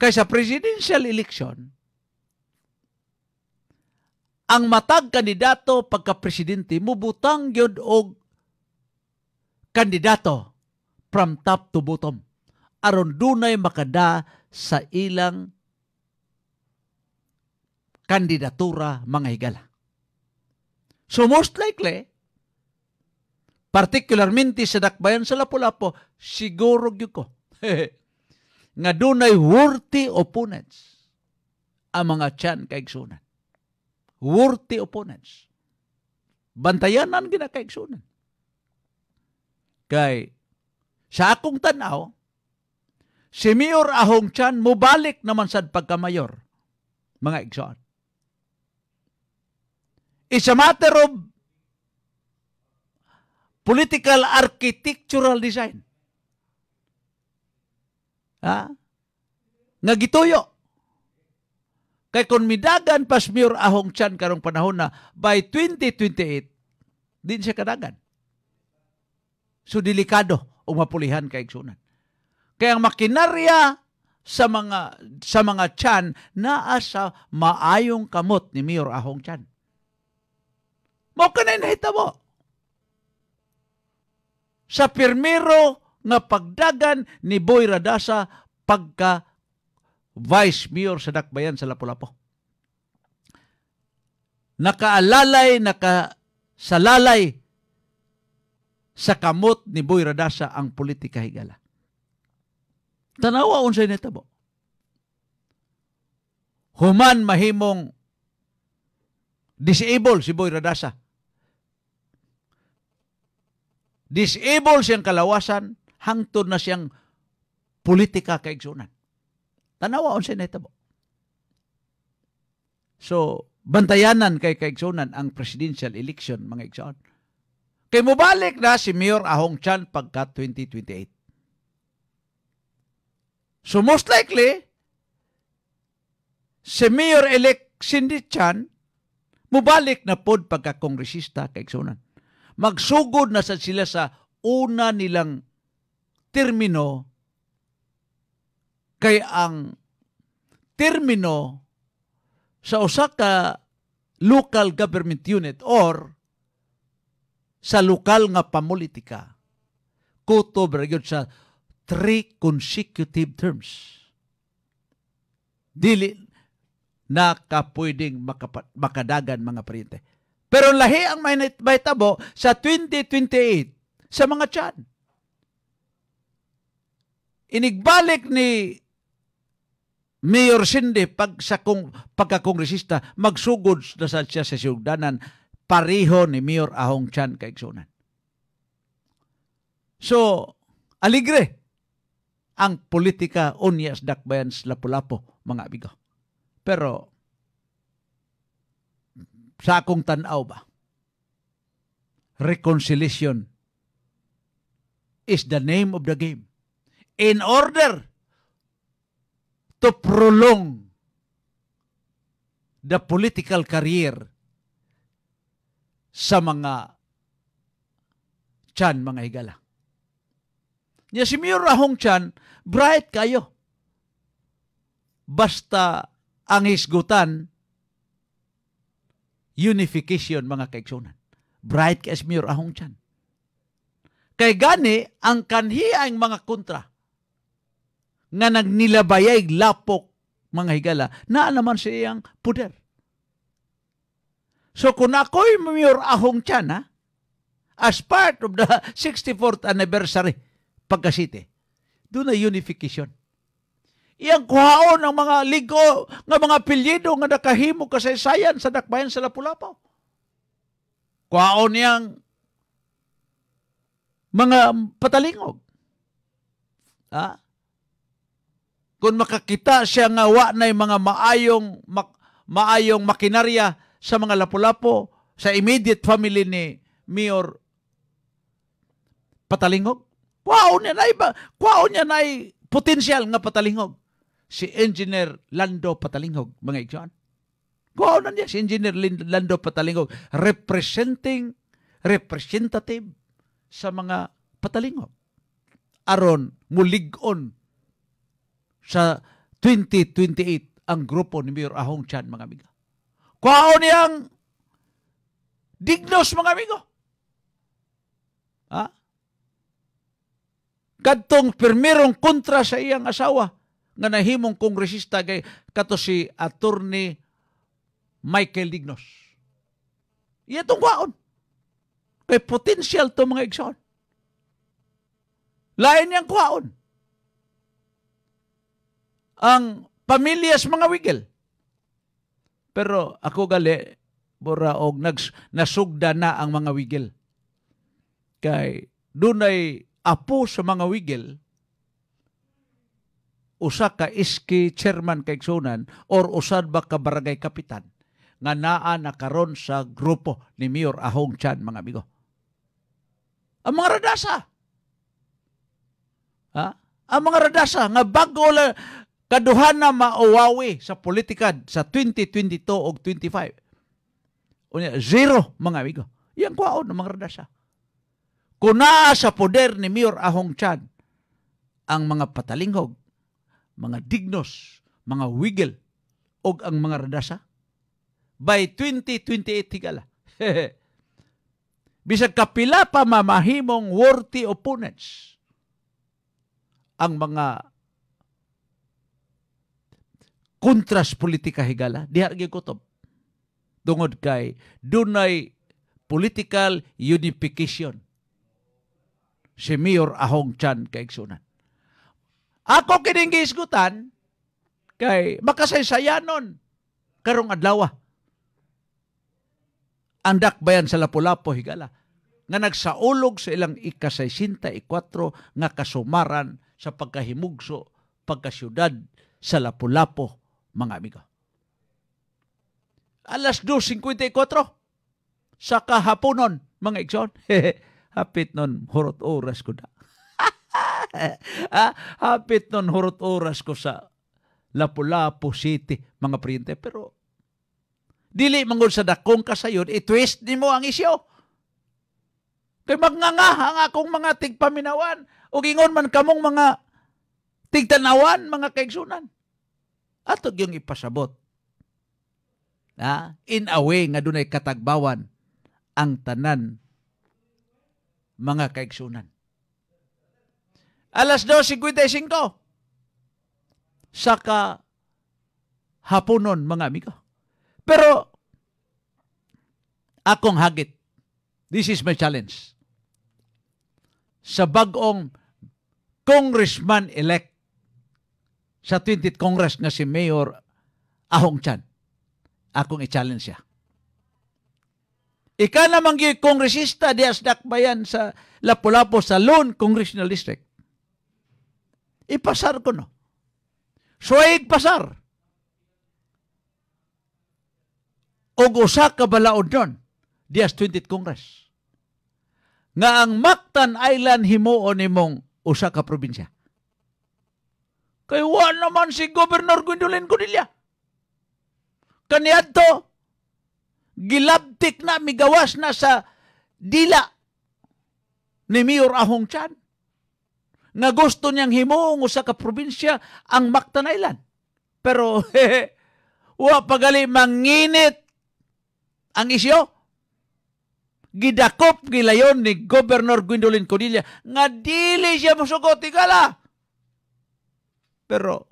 Kaya sa presidential election, ang matag kandidato pagka-presidente mubutang gyud og kandidato from top to bottom aron dunay makada sa ilang kandidatura, mga higala. So most likely, particularmente sa dakbayan sa Lapu-Lapu, siguro gyud ko nga dunay worthy opponents ang mga tiyan kaigsunan. Worthy opponents. Bantayanan gina kaigsunan. Kay sa akong tanaw, si Mayor Ahong Chan mubalik naman sad pagka-mayor, mga igsoon. It's a matter of political architectural design. Nga gituyo. Kay kung midagan pas Mayor Ahong Chan karong panahon na by 2028, din siya kadagan. So delikado o mapulihan kay igsunan. Kaya ang makinarya sa mga Chan naa sa maayong kamot ni Mayor Ahong Chan. Mao kanay nahitabo. Sa pirmero nga pagdagan ni Boy Radasa pagka Vice Mayor sa dakbayan sa Lapu-Lapu. Nakasalalay sa kamot ni Boy Radasa ang politika higala. Tanawa unsay nitabo. Human mahimong disable si Boy Radasa. Disable siyang kalawasan, hangtod na siyang politika kaigsunan. Tanawa unsay nahitabo. So, bantayanan kay kaigsunan ang presidential election, mga igsoon. Kay mubalik na si Mayor Ahong Chan pagka 2028. So, most likely, si Mayor-elect Cindy Chan mubalik na pod pagka-kongresista kaigsunan. Magsugod na sa sila sa una nilang termino, kay ang termino sa usa ka local government unit or sa lokal nga pamulitika kutob ra gyud sa 3 consecutive terms. Dili na kapwedeng makadagan, mga paryente. Pero lahi ang may tabo sa 2028 sa mga Chan. Inigbalik ni Mayor Cindy pagka-kongresista, magsugod na siya sa siyugdanan pareho ni Mayor Ahong Chan kaigsunan. So, aligre ang politika unyas dakbayan sa Lapu-Lapu, mga amigo. Pero sa akong tanaw ba, reconciliation is the name of the game. In order to prolong the political career sa mga Chan, mga higala. Niya si Mayor Ahong Chan, bright kayo. Basta ang hisgutan, unification, mga kaigsunan. Bright kay Mayor Ahong Chan. Kay gani, ang kanhiang mga kontra nga nagnilabayay lapok, mga higala, na naman siyang puder. So kung ako'y Mayor Ahong Chan, as part of the 64th anniversary pagkasite, doon na unification. iyang kuhaon ang mga ligo nga mga apelyido nga nakahimo kasaysayan sa dakbayan sa Lapu-Lapu. Kuhaon niyang mga patalingog. Kung makakita siya nga wa na mga maayong makinarya sa mga Lapu-Lapu, sa immediate family ni Mayor Patalingog, kuhaon niya na potensyal nga patalingog. Si Engineer Lando Patalingog, mga igsoon. Kuhaon na niya si Engineer Lando Patalingog, representative sa mga patalingog. Aron mulig-on sa 2028 ang grupo ni Mayor Ahong Chan, mga amigo. Kuhaon niyang dignos, mga amigo. Kadtong pirmirong kontra sa iyang asawa nga nahimong kongresista kay kato si Attorney Michael Dignos. Iya itong kwaon. Kay potential to, mga igsoon. Lain niyang kwaon. Ang pamilyas mga wigel. Pero ako gali, bora og nasugda na ang mga wigel. Kay dunay apo sa mga wigel, usa ka iski chairman kay igsunan or usad ba ka barangay kapitan nga naa na karon sa grupo ni Mayor Ahong Chan, mga amigo. Ang mga radasa. Ang mga radasa nga bago la kaduhan na mauwawi sa politika sa 2022 o 25. Unya, zero, mga amigo. Yang kwaon ng mga radasa. Kuna sa poder ni Mayor Ahong Chan ang mga patalingog, mga dignos, mga wigel, o ang mga radasa, by 2028 higala. Bisag kapila pa mamahimong worthy opponents ang mga kontras politika higala, diha gikutob. Tungod kay dunay political unification si Mayor Ahong Chan kay igsunan. Ako kining giisgutan kay makasaysayanon karong adlaw. Ang dakbayan sa Lapu-Lapu higala nga nagsaulog sa ilang ika-64 nga kasumaran sa pagkahimugso pagkasyudad sa Lapu-Lapu, mga amigo. Alas 2:54 sa kahaponon, mga igsoon. Hapit nun, hurot oras ko na. Hapit nun, hurot oras ko sa Lapu-Lapu City, mga printe. Pero, dili mangod sa dakong kasayon, i-twist ni mo ang isyo. Kay magngangaha ang akong mga tigpaminawan, o gingon man kamong mga tigtanawan, mga kaigsunan. Atog yung ipasabot. In a way, nga dunay katagbawan ang tanan mga kaigsunan. Alas 2:55 sa haponon, mga amigo. Pero akong hagit, this is my challenge, sa bagong congressman-elect sa 20th Congress nga si Mayor Ahong Chan, akong i-challenge siya. Ika namang kongresista di Dakbayan sa Lapu-Lapu sa Lone Congressional District. Ipasar ko no. Suwaig pasar. O usa ka balaod nun di 20th Congress. Nga ang Mactan Island himuon nimong usa ka probinsya. Kay wa naman si Governor Gwendolyn Codilla. Kaniadto gilabtik na, migawas na sa dila ni Mayor Ahong Chan nga gusto niyang himuong usa ka probinsya ang Mactan Island. Pero wa pagali manginit ang isyo. Gidakop gilayon ni Governor Gwendolyn Codilla nga dili siya mosugot tigala. Pero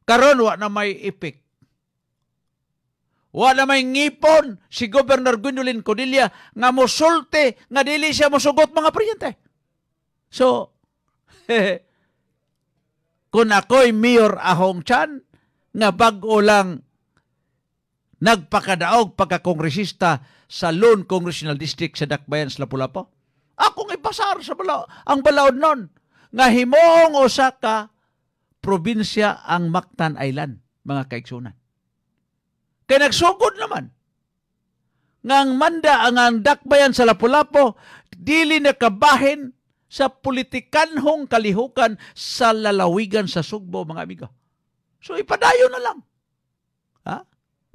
karon wa na may epek. Wala may ngipon si Governor Gwendolyn Codilla nga mosulte nga dili siya mosugot, mga presidente. So, kung ako'y Mayor Ahong Chan, nga bag-o lang nagpakadaog pagkakongresista sa Lone Congressional District sa Dakbayan sa Lapu-Lapu, akong ipasar sa ang balaod nun, nga himong usa ka probinsya ang Mactan Island, mga kaigsunan. Kaya nagsugod naman, ngang manda ang Dakbayan sa Lapu-Lapu, dili nakabahin sa politikanhong kalihukan sa lalawigan sa Sugbo, mga amigo. So ipadayo na lang. Ha?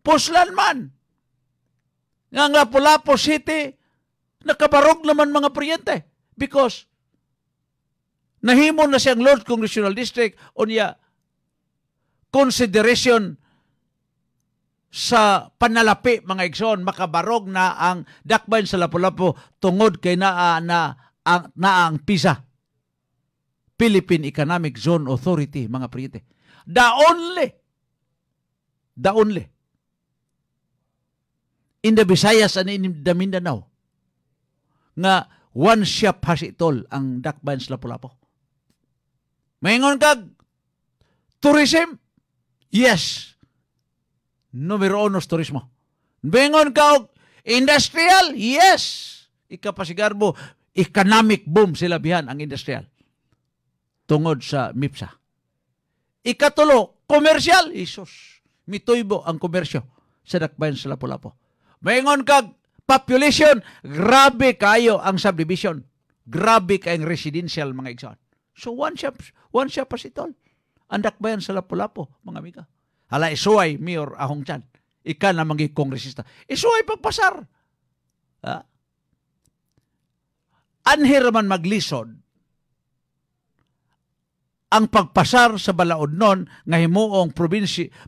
Puslan man. Nga Lapu-Lapu City, nakabarog naman mga priyente. Because nahimo na siyang Lord Congressional District o niya consideration sa panalapi mga igsoon, makabarog na ang Dakbayan sa Lapu-Lapu tungod kay na ang PISA, Philippine Economic Zone Authority, mga priyente. The only in the Visayas and in the Mindanao nga one shop has it all ang Dakbayan sa Lapu-Lapu. Maingon kag tourism? Yes. Numero 1 turismo. Maingon kag industrial? Yes. Ikapasigar mo, economic boom sila bihan ang industrial. Tungod sa MIPSA. Ikatulo, komersyal? Isus. Mituybo ang komersyo sa Dakbayan sa Lapu-Lapu. Maingon kag population, grabe kayo ang subdivision. Grabe kayong residential, mga igsoon. So one shop as it all. Ang Dakbayan sa Lapu-Lapu, mga amiga. Hala, isuway, Mayor Ahong Chan. Ika na mga kongresista. Isuway pagpasar. Ha? Anhir man maglisod ang pagpasar sa balaod nun nga himuong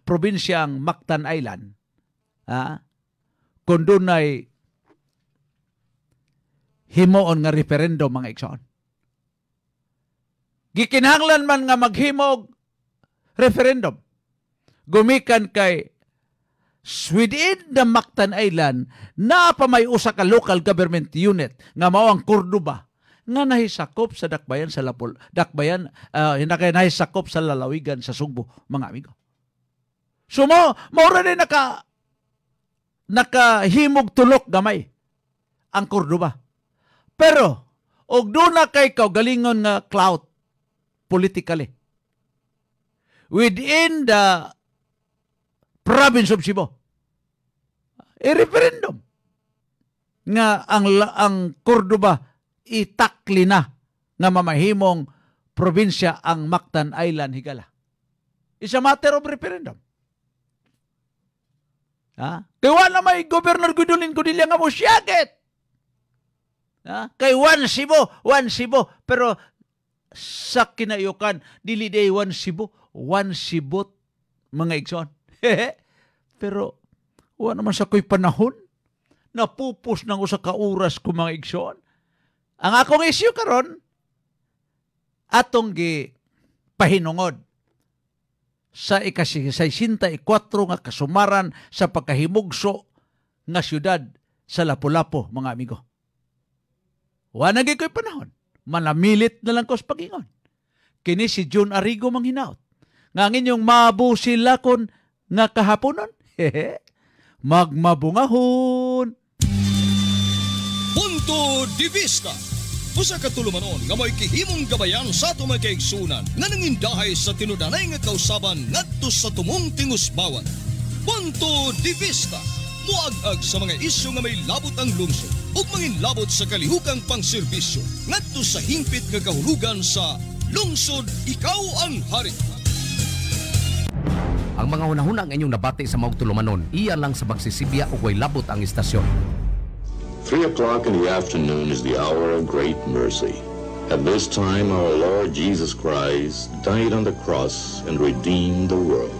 probinsyang Mactan Island. Ha? Kung doon ay himuon nga referendum, mga igsoon. Gikinahanglan man nga maghimog referendum. Gumikan kay within the Mactan Island na pa may usa ka local government unit nga mao ang Cordoba nga nahisakop sa Dakbayan sa Dakbayan nahisakop sa lalawigan sa Sugbo, mga amigo. So mo ra din nakahimog tulok gamay ang Cordoba. Pero og doon na kay kaugalingon nga clout politically within the province of Cebu, referendum nga ang Cordoba itakli na nga mamahimong probinsya ang Mactan Island higala. It's a matter of referendum. Ha? Kaya wala may Governor Gudulin Gudilya nga mo siyagit. Ha? Kay one Cebu. Pero sa kinayukan, dili day one Cebu, mga igsoon. Pero wala naman sa ko'y panahon. Napupos ng usa ka oras ko, mga igsoon. Ang akong issue karon atong pahinungod sa ika-64 nga kasumaran sa pagkahimugso nga syudad sa Lapu-Lapu, mga amigo. Wala nagay ko'y panahon. Manamilit na lang ko sa pagingon. Kini si June Arrigo manghinaot. Nga inyong mabusilakon nga kahaponon. Magmabungahon. Punto de Vista. Usa ka tulumanon nga may kihimong gabayan sa ato may kaigsunan nga nangindahay sa tinudanay nga kausaban ngadto sa tumong tingusbawan. Punto de Vista. Muag-ag sa mga isyu nga may labot ang lungsod ug manginlabot sa kalihukang pangserbisyo ngadto sa hingpit nga kahulugan sa lungsod ikaw ang hari. Ang mga hunahuna ang inyong nabati sa maong tulumanon, iya lang sa pagsisibya ug way labot ang istasyon. 3 o'clock in the afternoon is the hour of great mercy. At this time, our Lord Jesus Christ died on the cross and redeemed the world.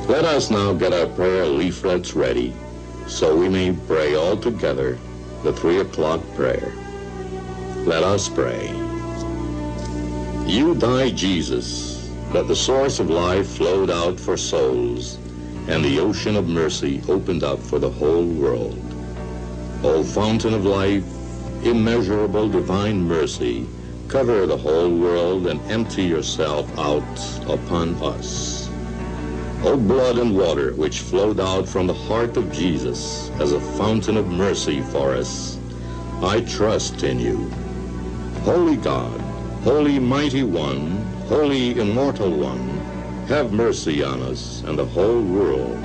Let us now get our prayer leaflets ready so we may pray all together the 3 o'clock prayer. Let us pray. You died, Jesus, that the source of life flowed out for souls and the ocean of mercy opened up for the whole world. O fountain of life, immeasurable divine mercy, cover the whole world and empty yourself out upon us. O blood and water which flowed out from the heart of Jesus as a fountain of mercy for us, I trust in you. Holy God, Holy Mighty One, Holy Immortal One, have mercy on us and the whole world.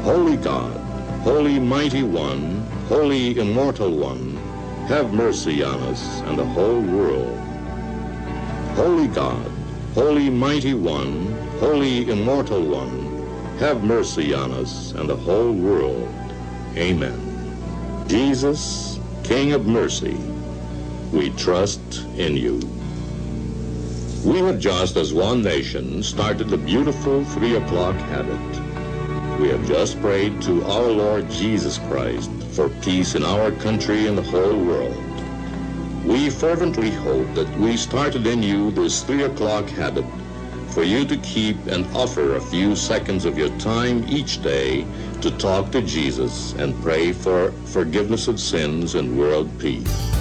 Holy God, Holy Mighty One, Holy Immortal One, have mercy on us and the whole world. Holy God, Holy Mighty One, Holy Immortal One, have mercy on us and the whole world. Amen. Jesus, King of mercy, we trust in you. We have just, as one nation, started the beautiful 3 o'clock habit. We have just prayed to our Lord Jesus Christ for peace in our country and the whole world. We fervently hope that we started in you this 3 o'clock habit for you to keep and offer a few seconds of your time each day to talk to Jesus and pray for forgiveness of sins and world peace.